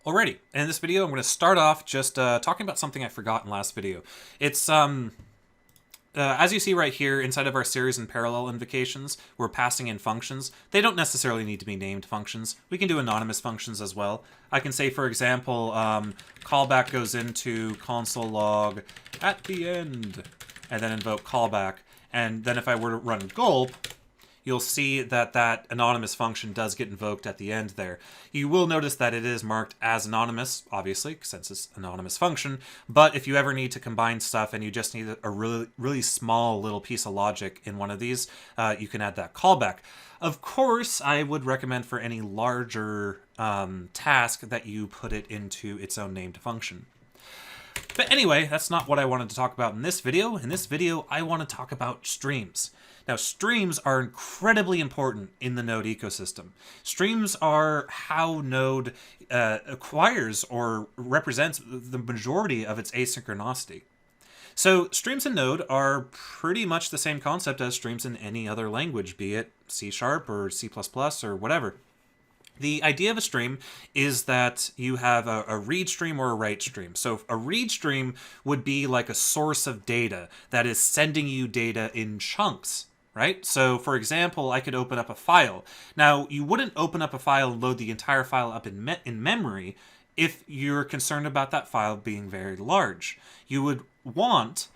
Alrighty, in this video I'm going to start off just talking about something I forgot in last video. It's, as you see right here, inside of our series and parallel invocations, we're passing in functions. They don't necessarily need to be named functions. We can do anonymous functions as well. I can say, for example, callback goes into console log at the end, and then invoke callback. And then if I were to run gulp, you'll see that that anonymous function does get invoked at the end there. You will notice that it is marked as anonymous, obviously, since it's an anonymous function, but if you ever need to combine stuff and you just need a really small little piece of logic in one of these, you can add that callback. Of course, I would recommend for any larger task that you put it into its own named function. But anyway, that's not what I wanted to talk about in this video. In this video, I want to talk about streams. Now, streams are incredibly important in the Node ecosystem. Streams are how Node acquires or represents the majority of its asynchronicity. So streams in Node are pretty much the same concept as streams in any other language, be it C# or C++ or whatever. The idea of a stream is that you have a read stream or a write stream. So a read stream would be like a source of data that is sending you data in chunks, right? So for example, I could open up a file. Now, you wouldn't open up a file and load the entire file up in memory if you're concerned about that file being very large. You would want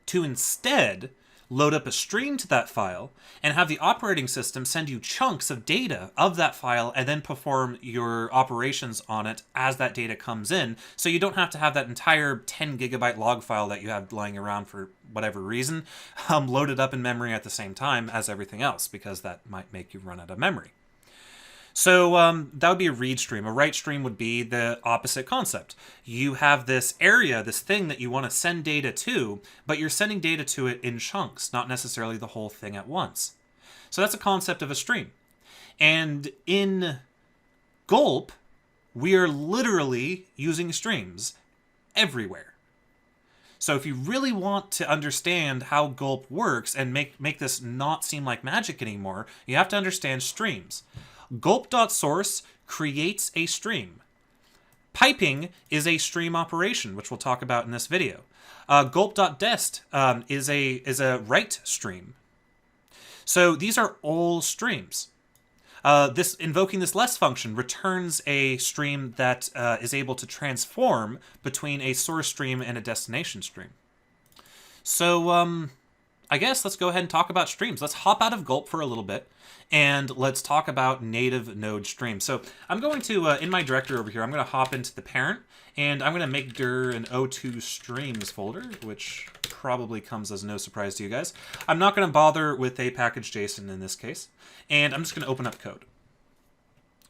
to instead load up a stream to that file, and have the operating system send you chunks of data of that file and then perform your operations on it as that data comes in, so you don't have to have that entire 10 gigabyte log file that you have lying around for whatever reason loaded up in memory at the same time as everything else, because that might make you run out of memory. So that would be a read stream. A write stream would be the opposite concept. You have this area, this thing that you want to send data to, but you're sending data to it in chunks, not necessarily the whole thing at once. So that's a concept of a stream. And in Gulp, we are literally using streams everywhere. So if you really want to understand how Gulp works and make this not seem like magic anymore, you have to understand streams. Gulp.source creates a stream. Piping is a stream operation, which we'll talk about in this video. Gulp.dest is a write stream. So these are all streams. This invoking this less function returns a stream that is able to transform between a source stream and a destination stream. So I guess let's go ahead and talk about streams. Let's hop out of Gulp for a little bit, and let's talk about native Node streams. So I'm going to, in my directory over here, I'm going to hop into the parent, and I'm going to make dir an O2 streams folder, which probably comes as no surprise to you guys. I'm not going to bother with a package.json in this case, and I'm just going to open up code.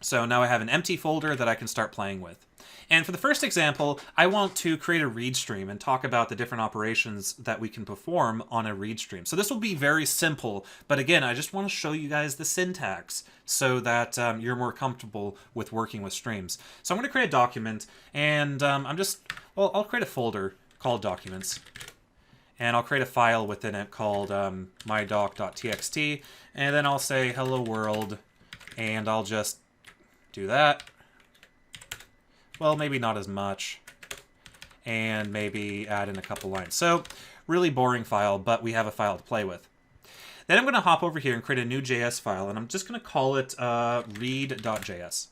So now I have an empty folder that I can start playing with. And for the first example, I want to create a read stream and talk about the different operations that we can perform on a read stream. So this will be very simple, but again, I just want to show you guys the syntax so that you're more comfortable with working with streams. So I'm going to create a document, and I'll create a folder called documents, and I'll create a file within it called mydoc.txt, and then I'll say hello world, and I'll just do that. Well, maybe not as much, and maybe add in a couple lines. So, really boring file, but we have a file to play with. Then I'm going to hop over here and create a new JS file, and I'm just going to call it read.js.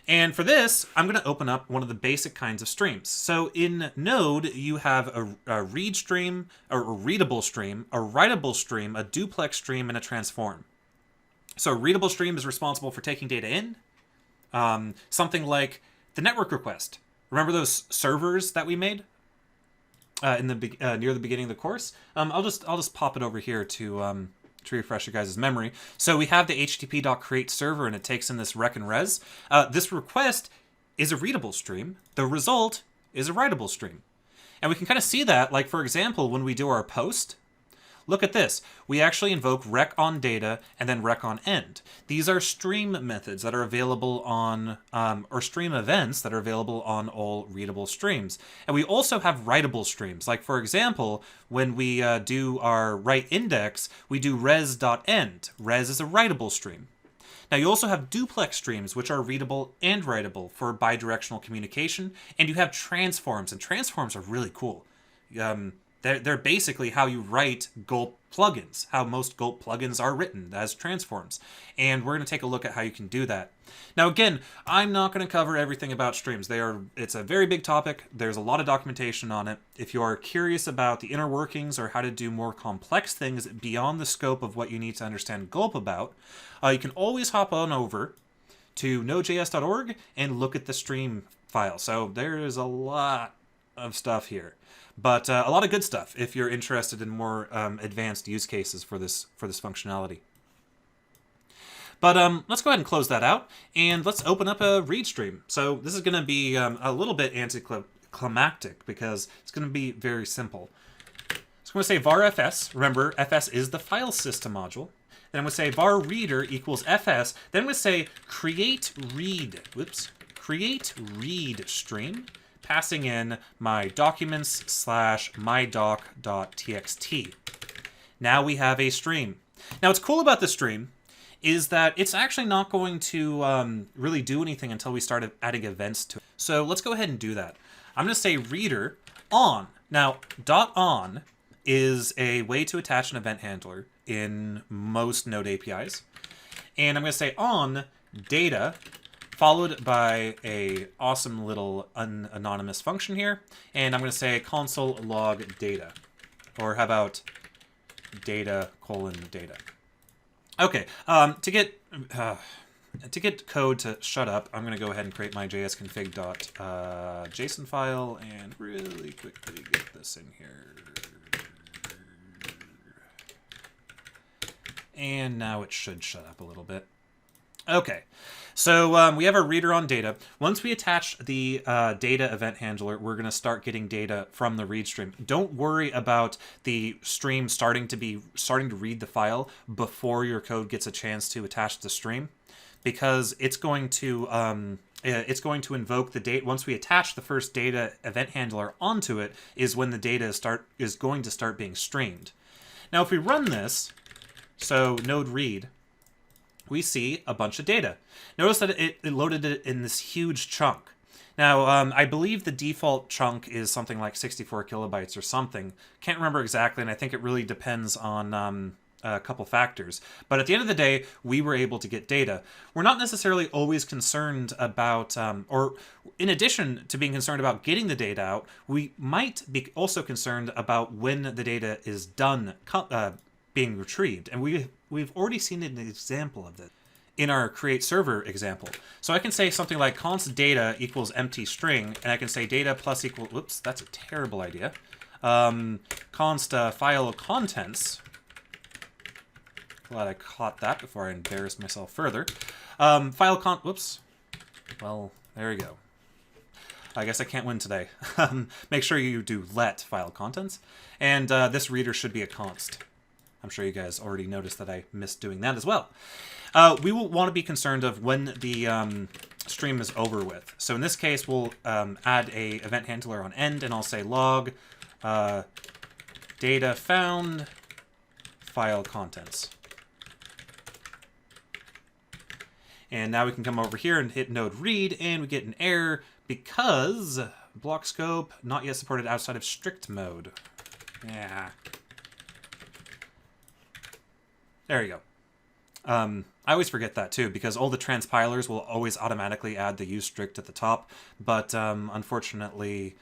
And for this, I'm going to open up one of the basic kinds of streams. So in Node, you have a read stream, or a readable stream, a writable stream, a duplex stream, and a transform. So a readable stream is responsible for taking data in, something like the network request. Remember those servers that we made in the near the beginning of the course? I'll just pop it over here to refresh your guys' memory. So we have the http.create server, and it takes in this rec and res. This request is a readable stream. The result is a writable stream, and we can kind of see that, like for example, when we do our post. Look at this. We actually invoke rec on data and then rec on end. These are stream methods that are available on, or stream events that are available on all readable streams. And we also have writable streams. Like for example, when we do our write index, we do res.end. Res is a writable stream. Now you also have duplex streams, which are readable and writable for bidirectional communication, and you have transforms, and transforms are really cool. They're basically how you write Gulp plugins, how most Gulp plugins are written as transforms. And we're going to take a look at how you can do that. Now, again, I'm not going to cover everything about streams. It's a very big topic. There's a lot of documentation on it. If you are curious about the inner workings or how to do more complex things beyond the scope of what you need to understand Gulp about, you can always hop on over to Node.js.org and look at the stream file. So there is a lot of stuff here. But a lot of good stuff if you're interested in more advanced use cases for this functionality. But let's go ahead and close that out, and let's open up a read stream. So this is going to be a little bit anticlimactic because it's going to be very simple. So I'm going to say var fs. Remember, fs is the file system module. Then I'm going to say var reader equals fs. Then I'm going to say create read stream, passing in my documents / mydoc.txt. Now we have a stream. Now what's cool about the stream is that it's actually not going to really do anything until we start adding events to it. So let's go ahead and do that. I'm going to say reader on. Now .on is a way to attach an event handler in most Node APIs. And I'm going to say on data, followed by a awesome little anonymous function here. And I'm going to say console log data. Or how about data : data. Okay, to get code to shut up, I'm going to go ahead and create my jsconfig.json file and really quickly get this in here. And now it should shut up a little bit. Okay, so we have our reader on data. Once we attach the data event handler, we're going to start getting data from the read stream. Don't worry about the stream starting to read the file before your code gets a chance to attach the stream, because it's going to invoke the data. Once we attach the first data event handler onto it, is when the data is going to start being streamed. Now, if we run this, so node read, we see a bunch of data. Notice that it loaded it in this huge chunk. Now, I believe the default chunk is something like 64 kilobytes or something. Can't remember exactly, and I think it really depends on a couple factors. But at the end of the day, we were able to get data. We're not necessarily always concerned about, or in addition to being concerned about getting the data out, we might be also concerned about when the data is done being retrieved. And we've already seen an example of this in our create server example. So I can say something like const data equals empty string, and I can say data plus equal, whoops, that's a terrible idea. Const file contents. Glad I caught that before I embarrassed myself further. Whoops. Well, there we go. I guess I can't win today. Make sure you do let file contents. And this reader should be a const. I'm sure you guys already noticed that I missed doing that as well. We will want to be concerned of when the stream is over with. So in this case, we'll add a event handler on end, and I'll say log data found file contents. And now we can come over here and hit node read, and we get an error because block scope not yet supported outside of strict mode. Yeah. There you go. I always forget that too, because all the transpilers will always automatically add the use strict at the top, but unfortunately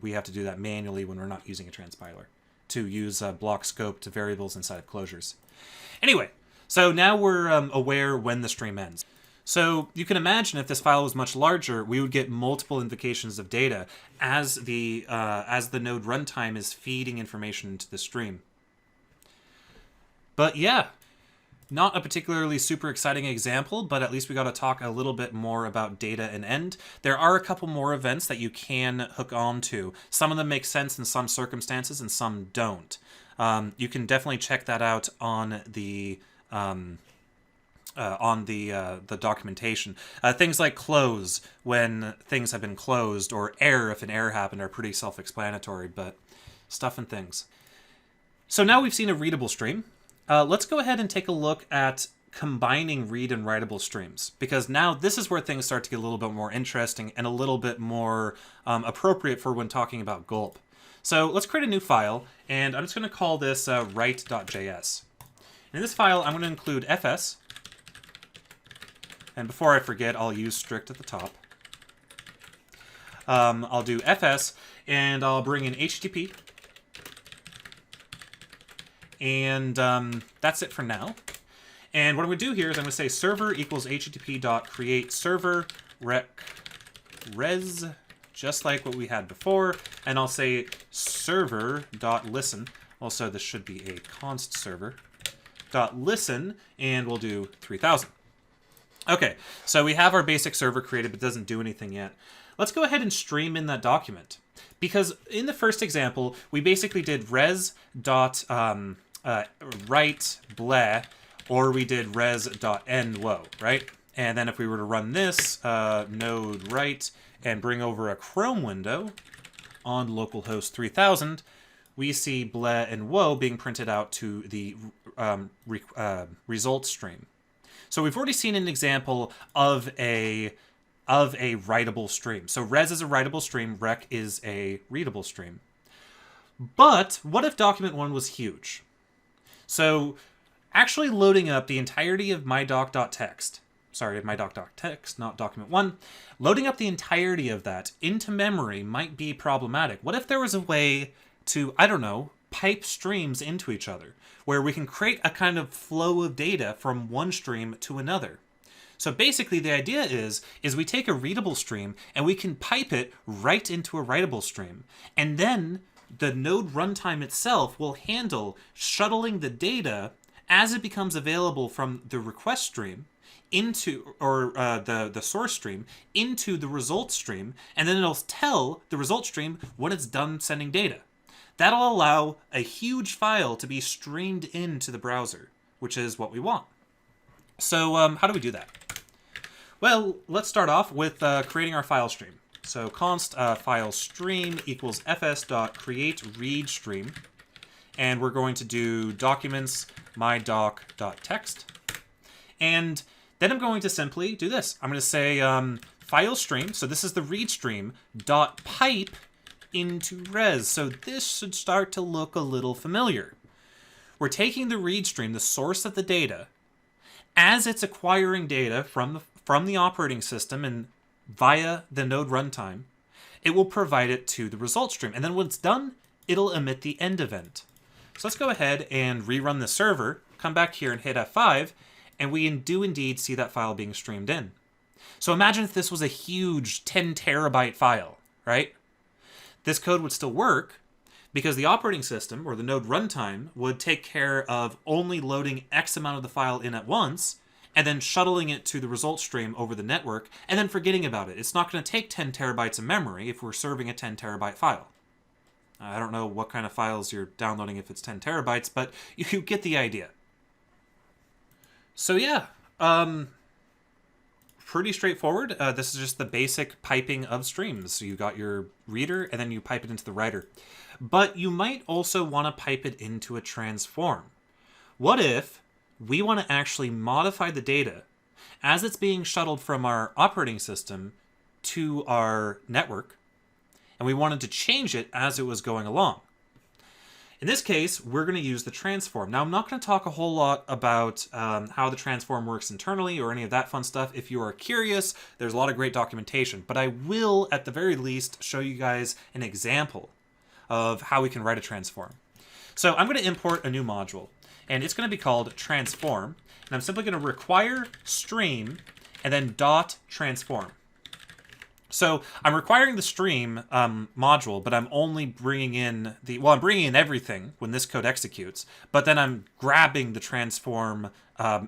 we have to do that manually when we're not using a transpiler to use block scope to variables inside of closures. Anyway, so now we're aware when the stream ends. So you can imagine if this file was much larger, we would get multiple invocations of data as the node runtime is feeding information into the stream. But yeah, not a particularly super exciting example, but at least we got to talk a little bit more about data and end. There are a couple more events that you can hook on to. Some of them make sense in some circumstances and some don't. You can definitely check that out on the documentation. Things like close when things have been closed, or error if an error happened, are pretty self-explanatory, but stuff and things. So now we've seen a readable stream. Let's go ahead and take a look at combining read and writable streams, because now this is where things start to get a little bit more interesting and a little bit more appropriate for when talking about Gulp. So let's create a new file, and I'm just going to call this write.js. In this file, I'm going to include fs, and before I forget, I'll use strict at the top. I'll do fs, and I'll bring in HTTP, and that's it for now. And what I'm going to do here is I'm going to say server equals http.create server rec res, just like what we had before. And I'll say server.listen. Also, this should be a const server. .listen, and we'll do 3000. Okay, so we have our basic server created, but it doesn't do anything yet. Let's go ahead and stream in that document. Because in the first example, we basically did res.write bleh, or we did res.end woe, right? And then if we were to run this, node write, and bring over a Chrome window on localhost 3000, we see bleh and woe being printed out to the result stream. So we've already seen an example of a writable stream. So res is a writable stream, rec is a readable stream. But what if document 1 was huge? So actually loading up the entirety of my.doc.txt, sorry, my.doc.txt, not document 1, loading up the entirety of that into memory might be problematic. What if there was a way to, I don't know, pipe streams into each other, where we can create a kind of flow of data from one stream to another? So basically the idea is we take a readable stream and we can pipe it right into a writable stream. And then the node runtime itself will handle shuttling the data as it becomes available from the request stream into, or the source stream, into the result stream, and then it'll tell the result stream when it's done sending data. That'll allow a huge file to be streamed into the browser, which is what we want. So how do we do that? Well, let's start off with creating our file stream. So const file stream equals fs.createReadStream, and we're going to do documents my.doc.txt, and then I'm going to simply do this. I'm going to say file stream, so this is the read stream, dot pipe into res. So this should start to look a little familiar. We're taking the read stream, the source of the data, as it's acquiring data from the operating system and via the node runtime, it will provide it to the result stream. And then when it's done, it'll emit the end event. So let's go ahead and rerun the server, come back here and hit F5, and we do indeed see that file being streamed in. So imagine if this was a huge 10 terabyte file, right? This code would still work because the operating system or the node runtime would take care of only loading X amount of the file in at once and then shuttling it to the result stream over the network and then forgetting about it. It's not going to take 10 terabytes of memory if we're serving a 10 terabyte file. I don't know what kind of files you're downloading if it's 10 terabytes, but you get the idea. So yeah, pretty straightforward. This is just the basic piping of streams. So you got your reader and then you pipe it into the writer. But you might also want to pipe it into a transform. What if we want to actually modify the data as it's being shuttled from our operating system to our network, and we wanted to change it as it was going along? In this case, we're going to use the transform. Now, I'm not going to talk a whole lot about how the transform works internally or any of that fun stuff. If you are curious, there's a lot of great documentation, but I will, at the very least, show you guys an example of how we can write a transform. So I'm going to import a new module, and it's going to be called transform, and I'm simply going to require stream and then dot transform. So I'm requiring the stream module, but I'm only bringing in I'm bringing in everything when this code executes, but then I'm grabbing the transform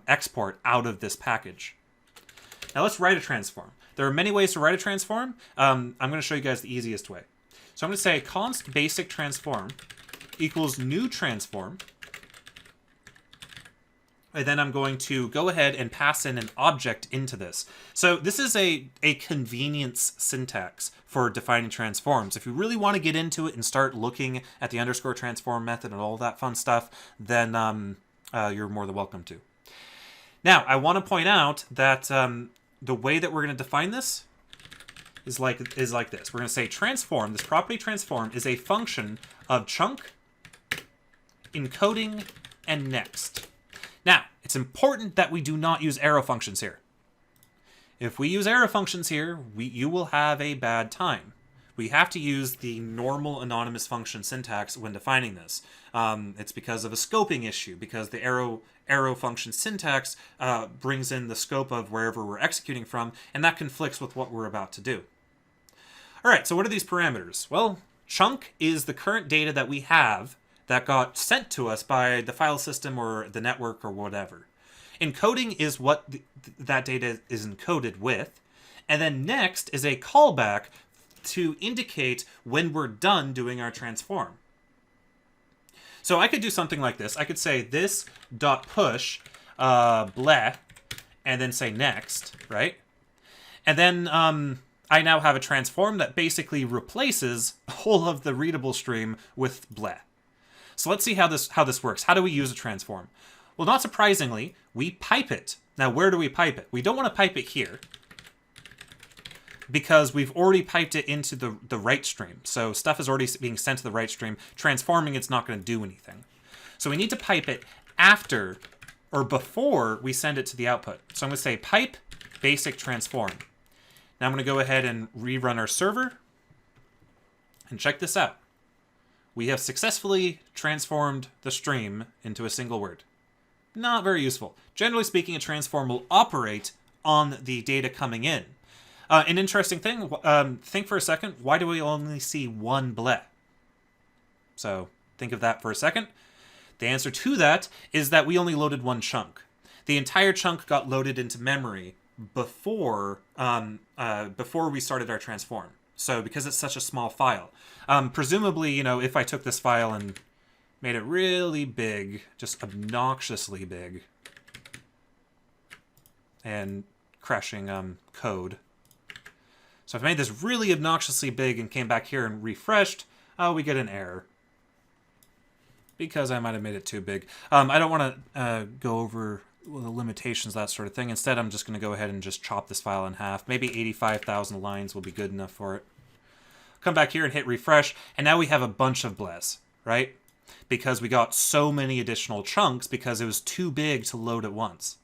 export out of this package. Now let's write a transform. There are many ways to write a transform. I'm going to show you guys the easiest way. So I'm going to say const basic transform equals new transform. And then I'm going to go ahead and pass in an object into this. So this is a convenience syntax for defining transforms. If you really want to get into it and start looking at the underscore transform method and all that fun stuff, then you're more than welcome to. Now, I want to point out that the way that we're going to define this is like this. We're going to say transform, this property transform is a function of chunk, encoding, and next. Now, it's important that we do not use arrow functions here. If we use arrow functions here, you will have a bad time. We have to use the normal anonymous function syntax when defining this. It's because of a scoping issue, because the arrow function syntax brings in the scope of wherever we're executing from, and that conflicts with what we're about to do. All right, so what are these parameters? Well, chunk is the current data that we have that got sent to us by the file system or the network or whatever. Encoding is what that data is encoded with. And then next is a callback to indicate when we're done doing our transform. So I could do something like this. I could say this dot push bleh, and then say next, right? And then I now have a transform that basically replaces all of the readable stream with bleh. So let's see how this works. How do we use a transform? Well, not surprisingly, we pipe it. Now, where do we pipe it? We don't want to pipe it here because we've already piped it into the write stream. So stuff is already being sent to the write stream. Transforming it's not going to do anything. So we need to pipe it after or before we send it to the output. So I'm going to say pipe basic transform. Now I'm going to go ahead and rerun our server and check this out. We have successfully transformed the stream into a single word. Not very useful. Generally speaking, a transform will operate on the data coming in. An interesting thing, think for a second, why do we only see one bleh? So think of that for a second. The answer to that is that we only loaded one chunk. The entire chunk got loaded into memory before we started our transform. So because it's such a small file. Presumably, if I took this file and made it really big, just obnoxiously big, and crashing code. So if I made this really obnoxiously big and came back here and refreshed, we get an error. Because I might have made it too big. I don't want to go over the limitations, that sort of thing. Instead, I'm just going to go ahead and just chop this file in half. Maybe 85,000 lines will be good enough for it. Come back here and hit refresh, and now we have a bunch of blehs, right? Because we got so many additional chunks because it was too big to load at once.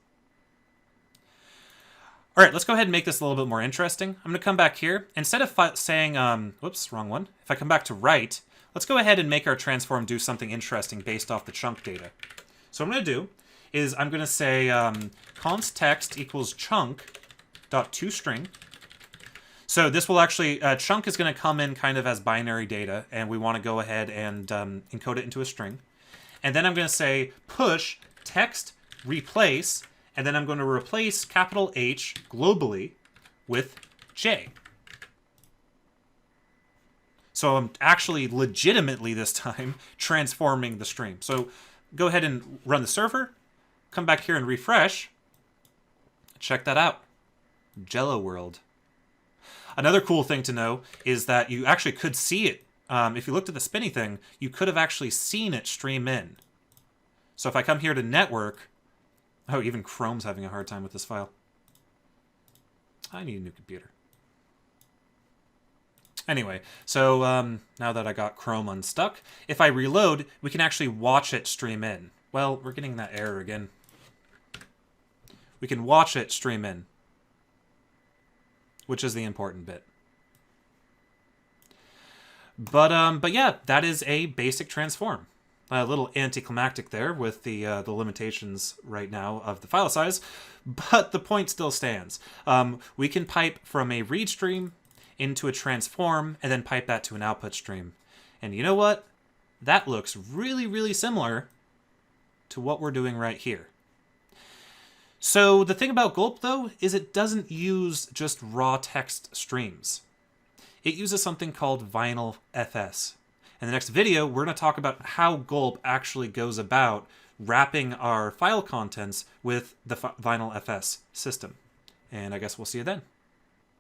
All right, let's go ahead and make this a little bit more interesting. I'm going to come back here. Instead of saying, whoops, wrong one. If I come back to write, let's go ahead and make our transform do something interesting based off the chunk data. So what I'm going to do is I'm going to say const text equals chunk dot toString. So this will actually, chunk is going to come in kind of as binary data, and we want to go ahead and encode it into a string. And then I'm going to say push text replace, and then I'm going to replace capital H globally with J. So I'm actually legitimately this time transforming the stream. So go ahead and run the server, come back here and refresh. Check that out. Jello world. Another cool thing to know is that you actually could see it. If you looked at the spinny thing, you could have actually seen it stream in. So if I come here to network, oh, even Chrome's having a hard time with this file. I need a new computer. Anyway, so now that I got Chrome unstuck, if I reload, we can actually watch it stream in. Well, we're getting that error again. We can watch it stream in, which is the important bit. But yeah, that is a basic transform. A little anticlimactic there with the limitations right now of the file size, but the point still stands. We can pipe from a read stream into a transform and then pipe that to an output stream. And you know what? That looks really, really similar to what we're doing right here. So the thing about Gulp, though, is it doesn't use just raw text streams. It uses something called vinyl FS. In the next video, we're going to talk about how Gulp actually goes about wrapping our file contents with the vinyl FS system. And I guess we'll see you then.